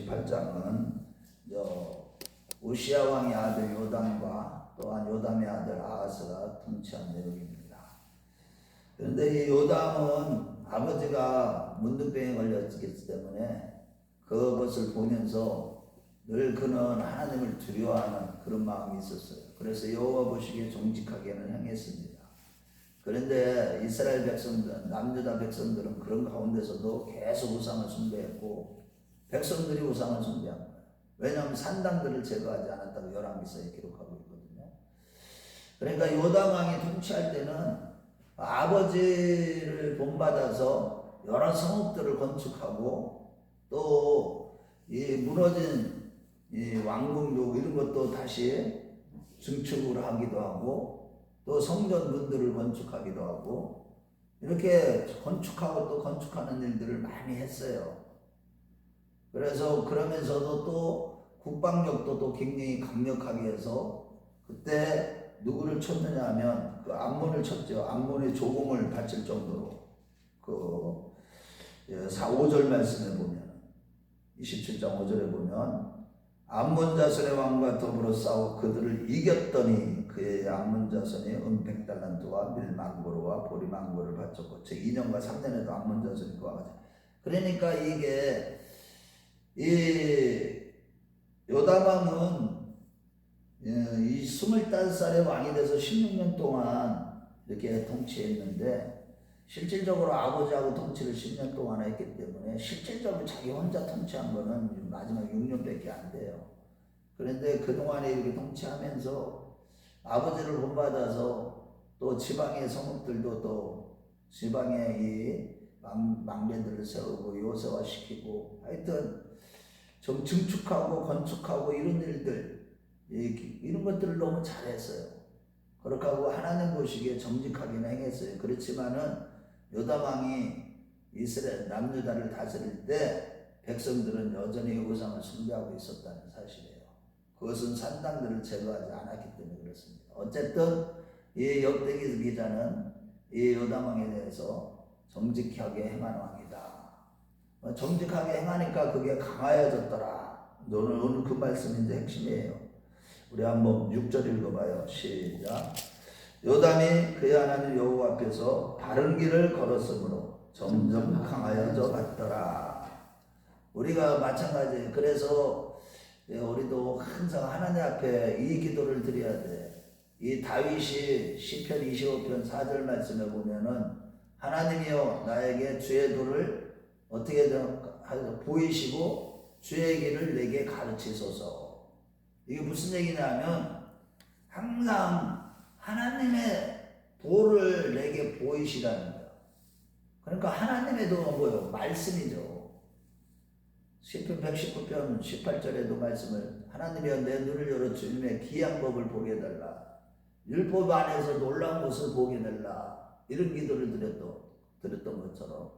28장은 우시야 왕의 아들 요담과 또한 요담의 아들 아하스가 통치한 내용입니다. 그런데 이 요담은 아버지가 문둥병에 걸렸기 때문에 그것을 보면서 늘 그는 하나님을 두려워하는 그런 마음이 있었어요. 그래서 여호와 보시기에 정직하게는 행했습니다. 그런데 이스라엘 백성들, 남유다 백성들은 그런 가운데서도 계속 우상을 숭배했고 백성들이 우상을 숭배한 거예요. 왜냐하면 산당들을 제거하지 않았다고 열왕기서에 기록하고 있거든요. 그러니까 요담 왕이 통치할 때는 아버지를 본받아서 여러 성읍들을 건축하고 또 이 무너진 이 왕궁도 이런 것도 다시 증축을 하기도 하고 또 성전문들을 건축하기도 하고 이렇게 건축하고 또 건축하는 일들을 많이 했어요. 그래서 그러면서도 또 국방력도 또 굉장히 강력하게 해서 그때 누구를 쳤느냐 하면 그 암몬을 쳤죠. 암몬의 조공을 바칠 정도로 그 5절 말씀에 보면 27장 5절에 보면 암몬 자손의 왕과 더불어 싸워 그들을 이겼더니 그의 암몬 자손이 100달란트와 밀망고로와 보리망고를 바쳤고 즉 2년과 3년에도 암몬 자손이 그와 같이. 그러니까 이게 이 요담 왕은 이 25살의 왕이 돼서 16년 동안 이렇게 통치했는데 실질적으로 아버지하고 통치를 10년 동안 했기 때문에 실질적으로 자기 혼자 통치한 거는 마지막 6년밖에 안 돼요. 그런데 그동안에 이렇게 통치하면서 아버지를 본받아서 또 지방의 성읍들도 또 지방의 이 망대들을 세우고 요새화시키고 하여튼 좀 증축하고 건축하고 이런 일들 이런 것들을 너무 잘했어요. 그렇게 하고 하나님 보시기에 정직하게는 행했어요. 그렇지만은 요담 왕이 이스라엘 남유다를 다스릴 때 백성들은 여전히 우상을 숭배하고 있었다는 사실이에요. 그것은 산당들을 제거하지 않았기 때문에 그렇습니다. 어쨌든 이 역대기 기자는 이 요담 왕에 대해서 정직하게 행한 왕이다. 정직하게 행하니까 그게 강하여졌더라. 오늘 그 말씀이 이제 핵심이에요. 우리 한번 6절 읽어봐요. 시작. 요담이 그의 하나님 여호와 앞에서 바른 길을 걸었으므로 점점 강하여져 갔더라. 우리가 마찬가지예요. 그래서 우리도 항상 하나님 앞에 이 기도를 드려야 돼. 이 다윗이 시편 25편 4절 말씀에 보면은 하나님이여 나에게 주의 도를 어떻게 보이시고 주의 길을 내게 가르치소서. 이게 무슨 얘기냐면 항상 하나님의 도를 내게 보이시라는 거예요. 그러니까 하나님의 도가 뭐예요? 말씀이죠. 시편 119편 18절에도 말씀을 하나님이여 내 눈을 열어 주님의 귀한 법을 보게 해달라. 율법 안에서 놀라운 것을 보게 해달라. 이런 기도를 드렸던 것처럼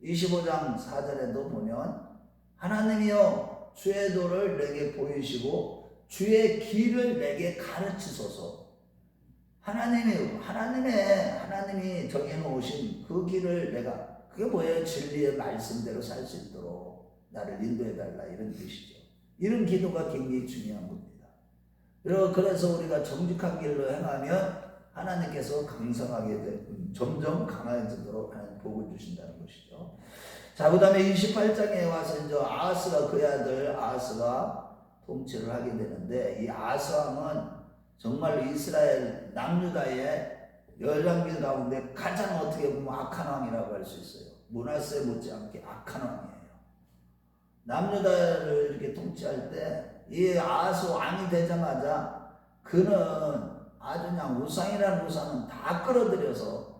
25장 4절에도 보면 하나님이여 주의 도를 내게 보이시고 주의 길을 내게 가르치소서. 하나님이 정해놓으신 그 길을 내가 그게 뭐예요? 진리의 말씀대로 살 수 있도록 나를 인도해달라 이런 뜻이죠. 이런 기도가 굉장히 중요한 겁니다. 그래서 우리가 정직한 길로 행하면 하나님께서 강성하게 되고 점점 강해지도록 하나님 복을 주신다는 것이죠. 자, 그 다음에 28장에 와서 이제 아하스가 그의 아들 아하스가 통치를 하게 되는데 이 아하스 왕은 정말로 이스라엘 남유다의 열왕길 가운데 가장 어떻게 보면 악한 왕이라고 할 수 있어요. 므낫세 못지않게 악한 왕이에요. 남유다를 이렇게 통치할 때 이 아하스 왕이 되자마자 그는 아주 그냥 우상이라는 우상은 다 끌어들여서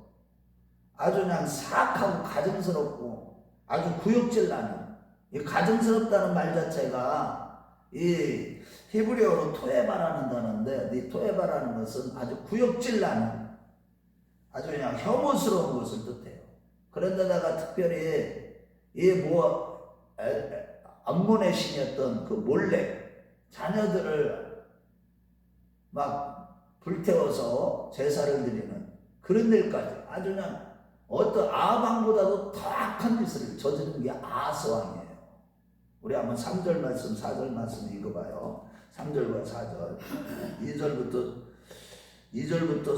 아주 그냥 사악하고 가증스럽고 아주 구역질나는 이 가증스럽다는 말 자체가 이 히브리어로 토에바라는 단어인데 이 토에바라는 것은 아주 구역질나는 아주 그냥 혐오스러운 것을 뜻해요. 그런데다가 특별히 이 암몬의 신이었던 그 몰렉 자녀들을 막 불태워서 제사를 드리는 그런 일까지 아주 그냥 어떤 아합 왕보다도 더 악한 짓을 저지른 게 아하스 왕이에요. 우리 한번 3절 말씀, 4절 말씀 읽어봐요. 3절과 4절. 2절부터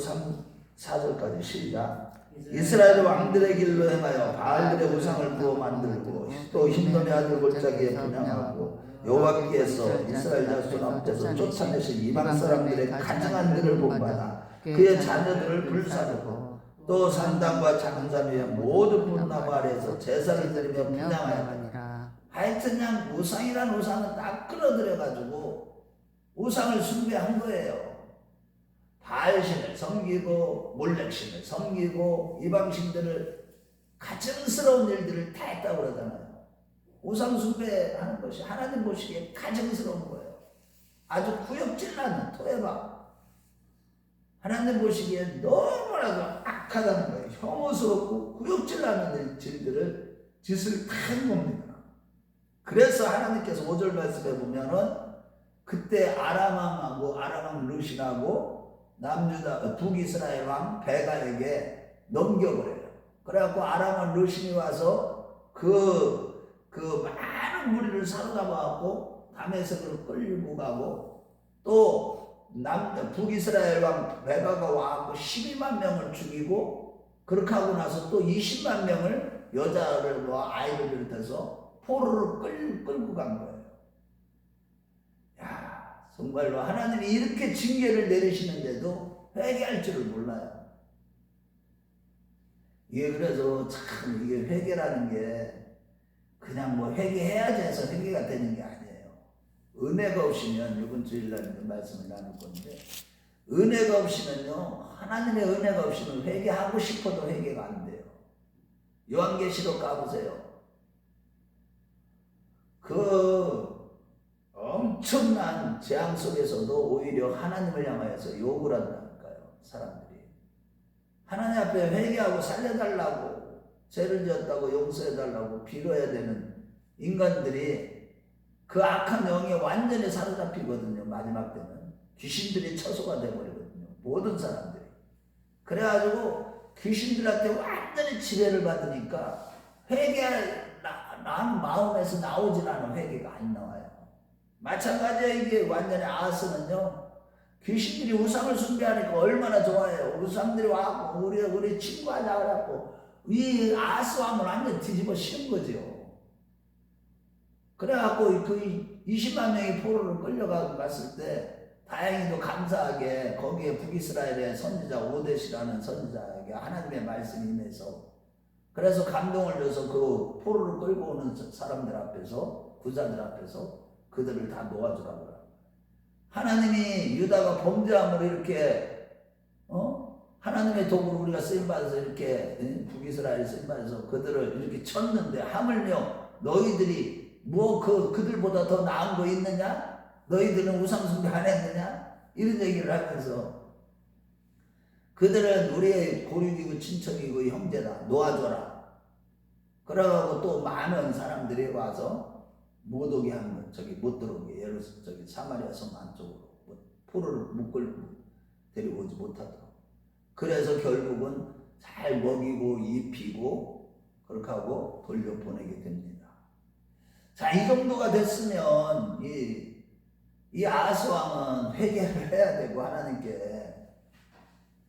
4절까지 시작. 이스라엘 왕들의 길로 행하여 바알들의 우상을 부어 만들고 또 힘돈의 아들 골짜기에 분향하고 여호와께서 이스라엘 자손 앞에서 쫓아내신 이방 사람들의 가증한 들을 본받아 그의 자녀들을 불사르고 또 산당과 작은 산 위에 모든 푸르나무 아래에서 제사를 드리며 분향하였다. 하여튼 그냥 우상이란 우상은 딱 끌어들여가지고 우상을 숭배한 거예요. 바알신을 섬기고 몰렉신을 섬기고 이방신들을 가증스러운 일들을 다 했다고 그러잖아요. 우상 숭배하는 것이 하나님 보시기에 가증스러운 거예요. 아주 구역질나는 토해박. 하나님 보시기에 너무나도 악하다는 거예요. 혐오스럽고 구역질나는 짓을 다 한 겁니다. 그래서 하나님께서 5절 말씀에 보면은 그때 아람왕하고 아람왕 르신하고 남유다 북이스라엘 왕 베가에게 넘겨버려요. 그래갖고 아람왕 르신이 와서 그 많은 무리를 사로잡아갖고 다메섹으로 끌고 가고 또 북이스라엘 왕 베가가 와갖고 12만 명을 죽이고 그렇게 하고 나서 또 20만 명을 여자를 아이를 비롯해서 포로로 끌고 간 거예요. 야. 정말로 하나님이 이렇게 징계를 내리시는데도 회개할 줄을 몰라요. 이게 그래서 참 이게 회개라는 게 그냥 뭐 회개해야지 해서 회개가 되는 게 아니에요. 은혜가 없으면 이번 주일날 말씀을 나눌 건데 은혜가 없으면요 하나님의 은혜가 없으면 회개하고 싶어도 회개가 안 돼요. 요한계시록 가보세요. 엄청난 재앙 속에서도 오히려 하나님을 향하여서 욕을 한다니까요. 사람들이 하나님 앞에 회개하고 살려달라고 죄를 지었다고 용서해달라고 빌어야 되는 인간들이 그 악한 영에 완전히 사로잡히거든요. 마지막 때는 귀신들이 처소가 되어버리거든요. 모든 사람들이. 그래가지고 귀신들한테 완전히 지배를 받으니까 회개할 마음에서 나오진 않은 회개가 안 나와요. 마찬가지야. 이게 완전히 아하스는요 귀신들이 우상을 숭배하니까 얼마나 좋아해요. 우상들이 와갖고 우리 친구 하자 그래갖고 이 아하스 왕을 완전 뒤집어 씌운 거죠. 그래갖고 그 20만 명이 포로를 끌려가고 갔을 때 다행히도 감사하게 거기에 북이스라엘의 선지자 오데시라는 선지자에게 하나님의 말씀이 임해서 그래서 감동을 줘서 그 포로를 끌고 오는 사람들 앞에서 구자들 앞에서 그들을 다 놓아주라고 합니다. 하나님이 유다가 범죄함으로 이렇게 하나님의 도구로 우리가 쓰임받아서 이렇게 북이스라엘에 쓰임받아서 그들을 이렇게 쳤는데 하물며 너희들이 그들보다 더 나은 거 있느냐? 너희들은 우상숭배 안 했느냐? 이런 얘기를 하면서 그들은 우리의 고륙이고 친척이고 형제다. 놓아줘라. 그러고 또 많은 사람들이 와서 못 오게 하는 거, 못 들어오게, 사마리아 성 안쪽으로 포로를 데리고 오지 못하도록. 그래서 결국은 잘 먹이고 입히고 그렇게 하고 돌려보내게 됩니다. 자, 이 정도가 됐으면 이 아하스 왕은 회개를 해야 되고 하나님께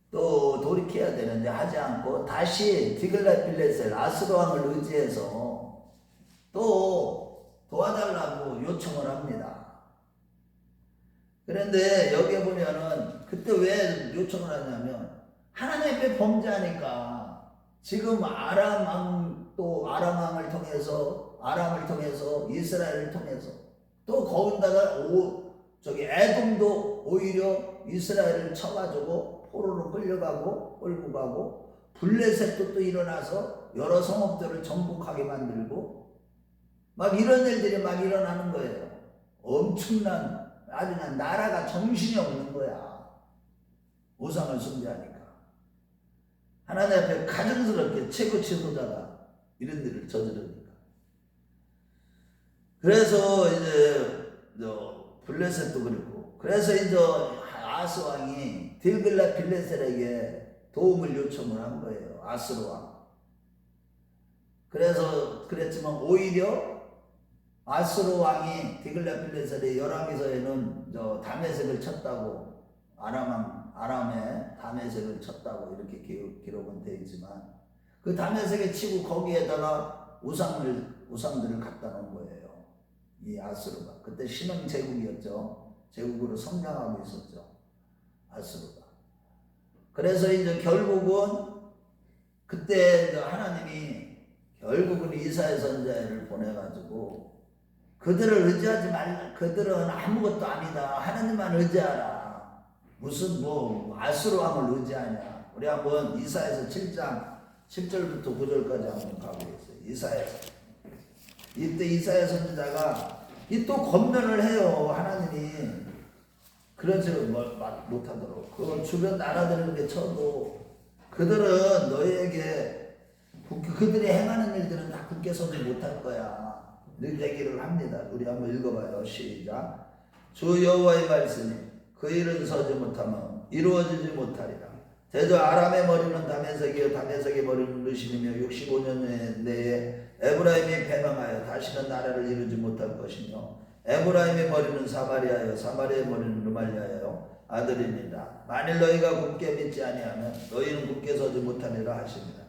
또 돌이켜야 되는데 하지 않고 다시 디글랏빌레셀 아스로 왕을 의지해서 또 도와달라고 요청을 합니다. 그런데 여기에 보면은 그때 왜 요청을 하냐면 하나님 앞에 범죄하니까 지금 아람왕을 통해서 이스라엘을 통해서 또 거기다가 에돔도 오히려 이스라엘을 쳐가지고 포로로 끌고 가고 블레셋도 또 일어나서 여러 성읍들을 정복하게 만들고 막 이런 일들이 막 일어나는 거예요. 엄청난 아주 그냥 나라가 정신이 없는 거야. 우상을 숭배하니까. 하나님 앞에 가증스럽게 최고 지도자가 이런 일을 저지르니까. 그래서 이제 블레셋도 그렇고 그래서 이제 아하스 왕이 딜글랏빌레셀에게 도움을 요청을 한 거예요. 아스로 왕. 그래서 그랬지만 오히려 아수르 왕이 디글라필레셀의 열왕기서에는 다메섹을 쳤다고 아람에 다메섹을 쳤다고 이렇게 기록은 되어 있지만 그 다메섹에 치고 거기에다가 우상들을 갖다 놓은 거예요. 이 아수르가 그때 신흥 제국이었죠. 제국으로 성장하고 있었죠. 아수르가. 그래서 이제 결국은 그때 하나님이 결국은 이사야 선지자를 보내가지고 그들을 의지하지 말라. 그들은 아무것도 아니다. 하나님만 의지하라. 무슨 아수르 왕을 의지하냐. 우리 한번 이사야서 7장 7절부터 9절까지 한번 가보겠어요. 이사야서. 이때 이사야 선지자가 이 또 권면을 해요. 하나님이 그러지 못하도록. 그 주변 나라들에게 쳐도 그들은 너희에게 그들이 행하는 일들은 다 굳게 서지 못할 거야. 늘 얘기를 합니다. 우리 한번 읽어봐요. 시작. 주 여호와의 말씀이 그 일은 서지 못하면 이루어지지 못하리라. 대저 아람의 머리는 다메섹이요 다메섹의 머리는 르신이며 65년 내에 에브라임이 패망하여 다시는 나라를 이루지 못할 것이며 에브라임의 머리는 사마리아요 사마리아의 머리는 르말리아요 아들이니라. 만일 너희가 굳게 믿지 아니하면 너희는 굳게 서지 못하리라 하십니다.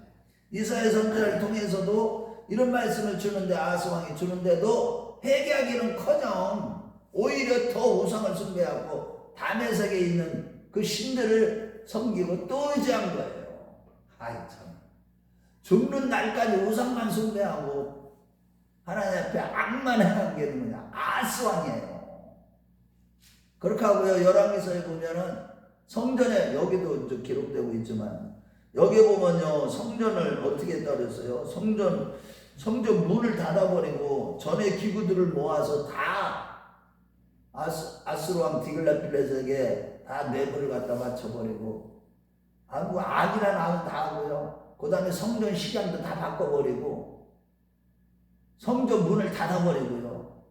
이사야 선지자를 통해서도 이런 말씀을 주는데 아하스 왕이 주는데도 회개하기는커녕 오히려 더 우상을 숭배하고 다메섹에 있는 그 신들을 섬기고 또 의지한 거예요. 아이 참 죽는 날까지 우상만 숭배하고 하나님 앞에 악만 행한 게 누구냐? 아하스 왕이에요. 그렇게 하고요. 열왕기서에 보면은 성전에 여기도 기록되고 있지만 여기 보면요 성전을 어떻게 했다 그랬어요? 성전 문을 닫아버리고 전에 기구들을 모아서 다 아수르 왕 디글라필레섹에게 다 뇌물을 갖다 바쳐버리고 악이란 악은 다 하고요. 그 다음에 성전 식양도 다 바꿔버리고 성전 문을 닫아버리고요.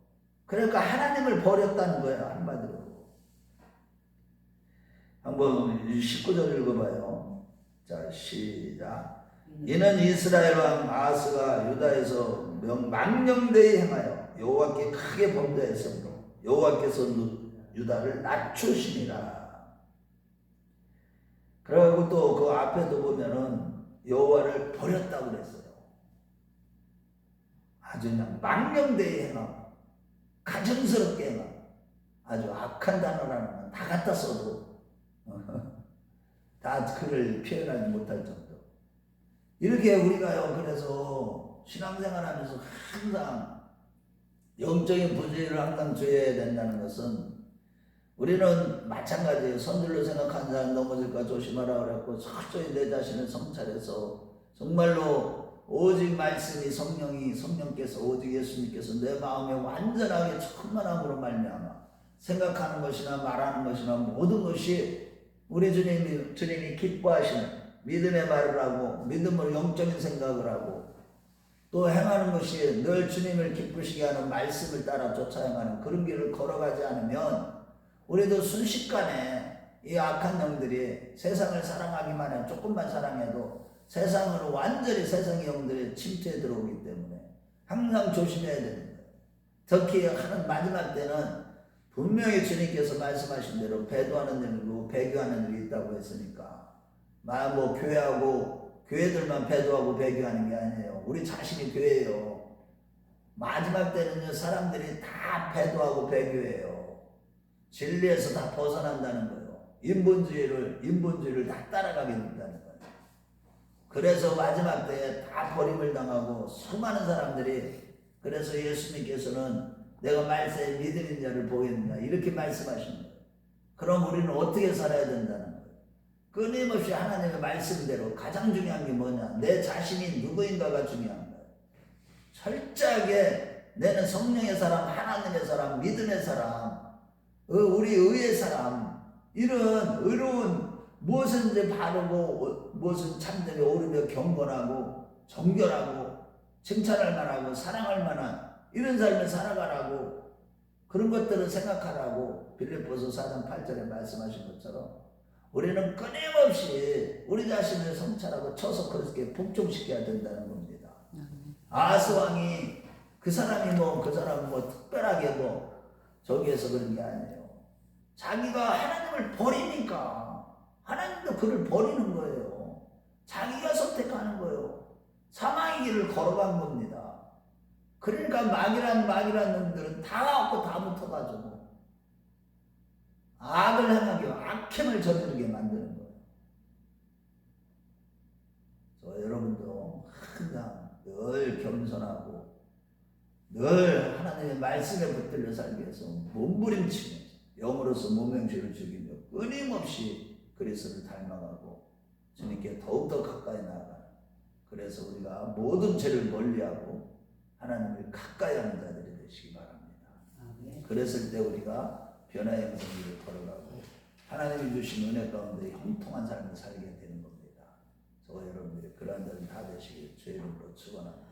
그러니까 하나님을 버렸다는 거예요. 한마디로. 한번 19절 읽어봐요. 자 시작. 이는 이스라엘 왕 아하스가 유다에서 망령되이 행하여 여호와께 크게 범죄했으므로 여호와께서 유다를 낮추시니라. 그리고 또 그 앞에도 보면은 여호와를 버렸다고 그랬어요. 아주 그냥 망령되이 행하고 가증스럽게 행하고 아주 악한 단어라는 건 다 갖다 써도 다 그를 표현하지 못할 정도. 이렇게 우리가요 그래서 신앙생활하면서 항상 영적인 부지를 항상 줘야 된다는 것은 우리는 마찬가지예요. 선들로 생각하는 사람 넘어질까 조심하라 그랬고 철저히 내 자신을 성찰해서 정말로 오직 말씀이 성령께서 오직 예수님께서 내 마음에 완전하게 충만함으로 말미암아 생각하는 것이나 말하는 것이나 모든 것이 우리 주님이 기뻐하시는 믿음의 말을 하고 믿음으로 영적인 생각을 하고 또 행하는 것이 늘 주님을 기쁘시게 하는 말씀을 따라 쫓아 행하는 그런 길을 걸어가지 않으면 우리도 순식간에 이 악한 영들이 세상을 사랑하기만 해 조금만 사랑해도 세상으로 완전히 세상의 영들이 침투해 들어오기 때문에 항상 조심해야 되는 거예요. 특히 하는 마지막 때는 분명히 주님께서 말씀하신 대로 배도하는 일이고 배교하는 일이 있다고 했으니까 교회들만 배도하고 배교하는 게 아니에요. 우리 자신이 교회예요. 마지막 때는요 사람들이 다 배도하고 배교해요. 진리에서 다 벗어난다는 거예요. 인본주의를 다 따라가게 된다는 거예요. 그래서 마지막 때에 다 버림을 당하고 수많은 사람들이 그래서 예수님께서는 내가 말세에 믿음인 자를 보겠느냐 이렇게 말씀하신 거예요. 그럼 우리는 어떻게 살아야 된다는 거예요. 끊임없이 하나님의 말씀대로 가장 중요한 게 뭐냐 내 자신이 누구인가가 중요한 거예요. 철저하게 내는 성령의 사람 하나님의 사람 믿음의 사람 우리 의의 사람 이런 의로운 무엇인지 바르고 무엇은 참되게 옳으며 경건하고 정결하고 칭찬할 만하고 사랑할 만한 이런 삶을 살아가라고 그런 것들을 생각하라고 빌립보서 4장 8절에 말씀하신 것처럼 우리는 끊임없이 우리 자신을 성찰하고 쳐서 그렇게 복종시켜야 된다는 겁니다. 아하스 왕이 그 사람은 뭐 특별하게 저기에서 그런 게 아니에요. 자기가 하나님을 버리니까 하나님도 그를 버리는 거예요. 자기가 선택하는 거예요. 사망의 길을 걸어간 겁니다. 그러니까 마귀란 놈들은 다 갖고 다 붙어가지고 악을 행하게 악행을 저지르게 만드는 거예요. 여러분도 항상 늘 겸손하고 늘 하나님의 말씀에 붙들려 살기 위해서 몸부림치면서 영으로서 몸명죄를 죽이며 끊임없이 그리스도를 닮아가고 주님께 더욱더 가까이 나아가는, 그래서 우리가 모든 죄를 멀리하고 하나님을 가까이 하는 자들이 되시기 바랍니다. 그랬을 때 우리가 변화의 영성기를 걸어가고 하나님이 주신 은혜 가운데 형통한 삶을 살게 되는 겁니다. 저와 여러분들이 그러한 자들 다 되시길 주의 이름으로 축원합니다.